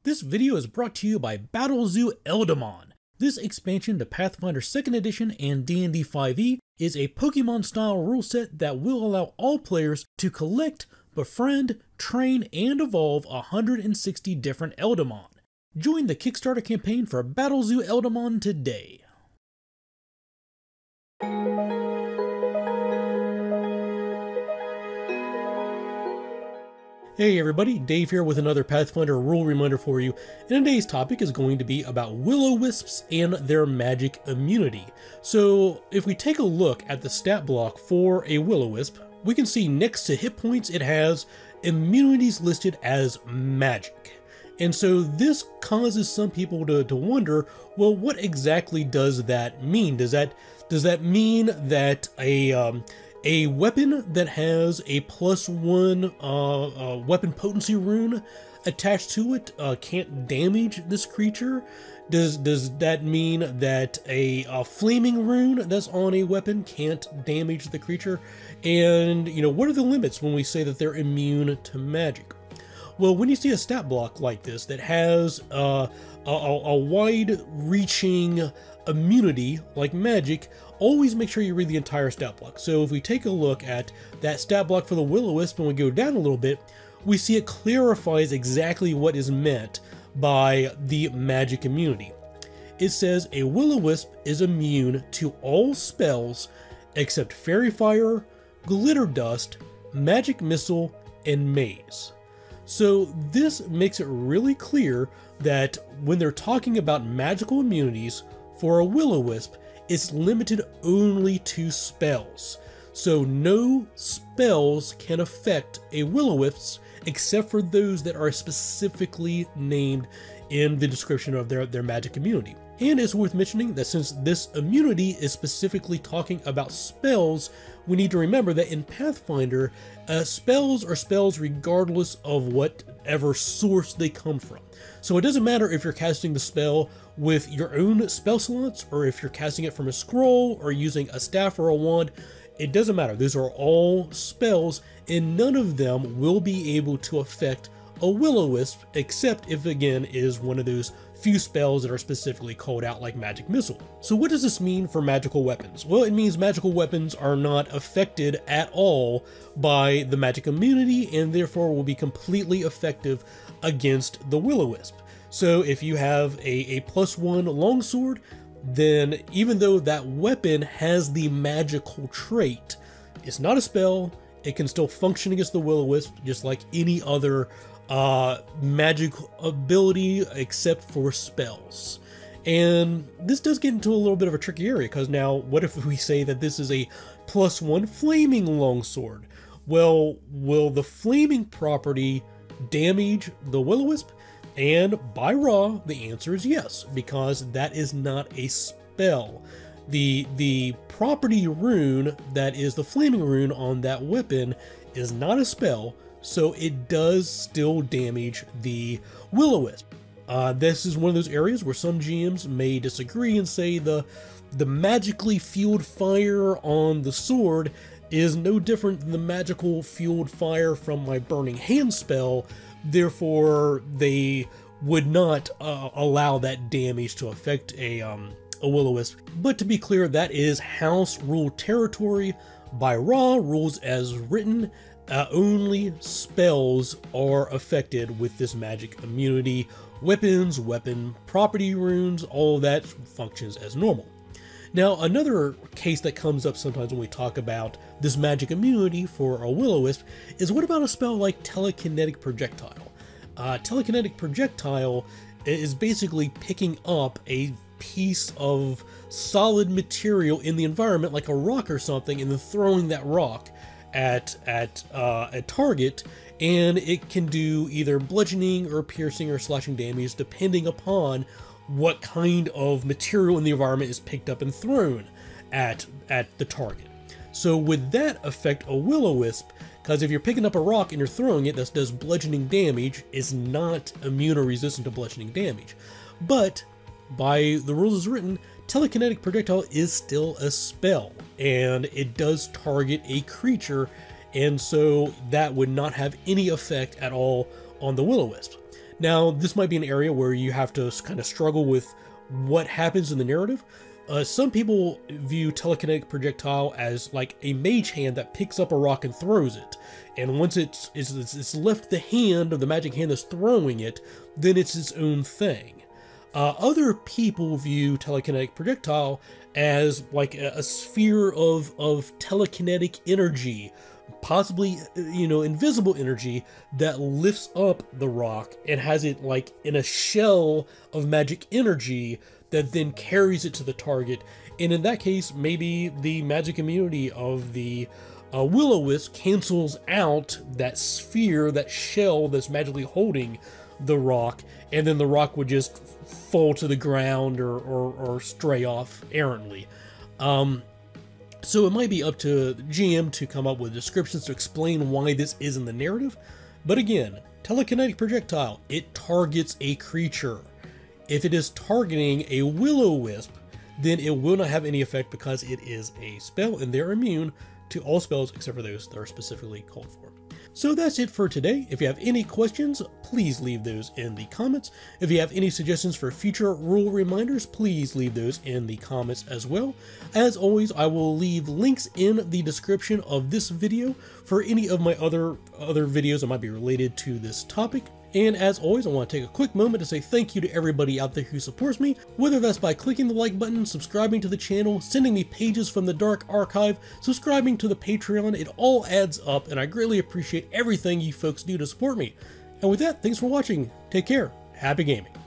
This video is brought to you by Battlezoo Eldamon. This expansion to Pathfinder 2nd Edition and D&D 5e is a Pokemon-style rule set that will allow all players to collect, befriend, train, and evolve 160 different Eldamon. Join the Kickstarter campaign for Battlezoo Eldamon today. Hey everybody, Dave here with another Pathfinder rule reminder for you, and today's topic is going to be about Will-o Wisps and their magic immunity. So if we take a look at the stat block for a Will-o Wisp, we can see next to hit points it has immunities listed as magic. And so this causes some people to wonder, well, what exactly does that mean? Does that mean that a weapon that has a +1 weapon potency rune attached to it can't damage this creature? Does that mean that a flaming rune that's on a weapon can't damage the creature? And, you know, what are the limits when we say that they're immune to magic? Well, when you see a stat block like this that has a wide-reaching immunity like magic, always make sure you read the entire stat block. So if we take a look at that stat block for the Will-o Wisp and we go down a little bit, we see it clarifies exactly what is meant by the magic immunity. It says a Will-o Wisp is immune to all spells except Fairy Fire, Glitter Dust, Magic Missile, and Maze. So this makes it really clear that when they're talking about magical immunities for a Will-o Wisp, it's limited only to spells. So no spells can affect a Will-o Wisp except for those that are specifically named in the description of their magic immunity. And it's worth mentioning that since this immunity is specifically talking about spells, we need to remember that in Pathfinder, spells are spells regardless of whatever source they come from. So it doesn't matter if you're casting the spell with your own spell slots, or if you're casting it from a scroll, or using a staff or a wand. It doesn't matter. Those are all spells, and none of them will be able to affect a Will-o Wisp, except if, again, is one of those few spells that are specifically called out, like Magic Missile. So what does this mean for magical weapons? Well, it means magical weapons are not affected at all by the magic immunity, and therefore will be completely effective against the Will-o Wisp. So if you have a +1 longsword, then even though that weapon has the magical trait, it's not a spell, it can still function against the Will-o Wisp just like any other magic ability except for spells. And this does get into a little bit of a tricky area, because now what if we say that this is a +1 flaming longsword? Well, will the flaming property damage the Will-o Wisp? And by raw, the answer is yes, because that is not a spell. The property rune that is the flaming rune on that weapon is not a spell, so it does still damage the Will-o Wisp. This is one of those areas where some GMs may disagree and say the magically fueled fire on the sword is no different than the magical fueled fire from my Burning Hand spell, therefore they would not allow that damage to affect a Will-o Wisp. But to be clear, that is house rule territory. By raw rules as written, only spells are affected with this magic immunity. Weapons, weapon property runes, all of that functions as normal. Now, another case that comes up sometimes when we talk about this magic immunity for a Will-o Wisp is, what about a spell like Telekinetic Projectile? Telekinetic Projectile is basically picking up a piece of solid material in the environment, like a rock or something, and then throwing that rock at a target, and it can do either bludgeoning or piercing or slashing damage depending upon what kind of material in the environment is picked up and thrown at the target. So would that affect a Will-o Wisp? Because if you're picking up a rock and you're throwing it, that does bludgeoning damage, is not immune or resistant to bludgeoning damage. But by the rules as written, Telekinetic Projectile is still a spell, and it does target a creature, and so that would not have any effect at all on the Will-o Wisp. Now, this might be an area where you have to kind of struggle with what happens in the narrative. Some people view telekinetic projectile as like a mage hand that picks up a rock and throws it. And once it's left the hand of the magic hand that's throwing it, then it's its own thing. Other people view telekinetic projectile as like a sphere of telekinetic energy, possibly, you know, invisible energy that lifts up the rock and has it like in a shell of magic energy that then carries it to the target. And in that case, maybe the magic immunity of the Will-o Wisp cancels out that sphere, that shell that's magically holding the rock, and then the rock would just fall to the ground or stray off errantly. So it might be up to the GM to come up with descriptions to explain why this is in the narrative. But again, telekinetic projectile, it targets a creature. If it is targeting a Will-o Wisp, then it will not have any effect because it is a spell and they're immune to all spells except for those that are specifically called for. So that's it for today. If you have any questions, please leave those in the comments. If you have any suggestions for future rule reminders, please leave those in the comments as well. As always, I will leave links in the description of this video for any of my other videos that might be related to this topic. And as always, I want to take a quick moment to say thank you to everybody out there who supports me, whether that's by clicking the like button, subscribing to the channel, sending me pages from the Dark Archive, subscribing to the Patreon. It all adds up, and I greatly appreciate everything you folks do to support me. And with that, thanks for watching. Take care. Happy gaming.